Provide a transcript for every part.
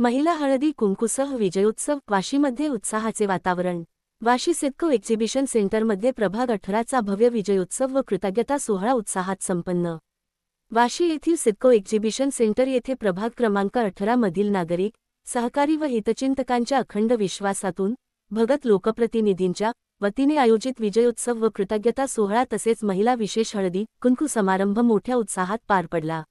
महिला हळदी कुंकूसह विजयोत्सव, वाशीमध्ये उत्साहाचे वातावरण। वाशी सिडको एक्झिबिशन सेंटरमध्ये प्रभाग 18चा भव्य विजयोत्सव व कृतज्ञता सोहळा उत्साहात संपन्न। वाशी येथील सिडको एक्झिबिशन सेंटर येथे प्रभाग क्रमांक 18 मधील नागरिक, सहकारी व हितचिंतकांच्या अखंड विश्वासातून भगत लोकप्रतिनिधींच्या वतीने आयोजित विजयोत्सव व कृतज्ञता सोहळा तसेच महिला विशेष हळदी कुंकू समारंभ मोठ्या उत्साहात पार पडला।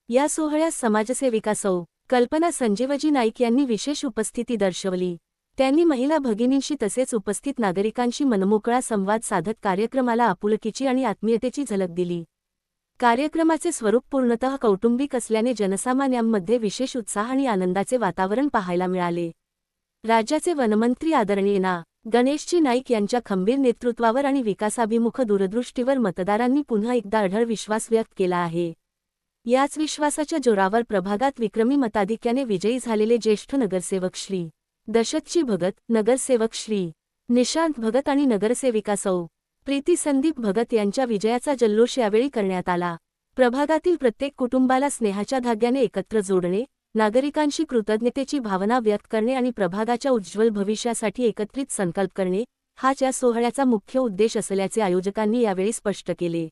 या सोहळ्यास समाजसेविका सौ. कल्पना संजीवजी नाईक यांनी विशेष उपस्थिती दर्शवली। त्यांनी महिला भगिनींशी तसेच उपस्थित नागरिकांशी मनमोकळा संवाद साधत कार्यक्रमाला आपुलकीची आणि आत्मीयतेची झलक दिली। कार्यक्रमाचे स्वरूप पूर्णतः कौटुंबिक असल्याने जनसामान्यांमध्ये विशेष उत्साह आणि आनंदाचे वातावरण पाहायला मिळाले। राज्याचे वनमंत्री आदरणीय ना. गणेशजी नाईक यांच्या खंबीर नेतृत्वावर आणि विकासाभिमुख दूरदृष्टीवर मतदारांनी पुन्हा एकदा अढळ विश्वास व्यक्त केला आहे। याच विश्वासाच्या जोरावर प्रभागात विक्रमी मताधिक्याने विजयी झालेले ज्येष्ठ नगरसेवक श्री. दशरथजी भगत, नगरसेवक श्री. निशांत भगत आणि नगरसेविका सौ. प्रीती संदीप भगत यांच्या विजयाचा जल्लोष यावेळी करण्यात आला। प्रभागातील प्रत्येक कुटुंबाला स्नेहाच्या धाग्याने एकत्र जोडणे, नागरिकांशी कृतज्ञतेची भावना व्यक्त करणे आणि प्रभागाच्या उज्ज्वल भविष्यासाठी एकत्रित संकल्प करणे हाच या सोहळ्याचा मुख्य उद्देश असल्याचे आयोजकांनी यावेळी स्पष्ट केले।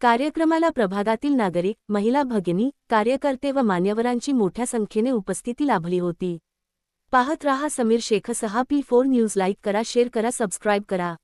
कार्यक्रमाला प्रभागातील नागरिक, महिला भगिनी, कार्यकर्ते व मान्यवरांची मोठ्या संख्येने उपस्थिती लाभली होती। पाहत रहा समीर शेखसह P4 न्यूज। लाईक करा, शेअर करा, सबस्क्राईब करा।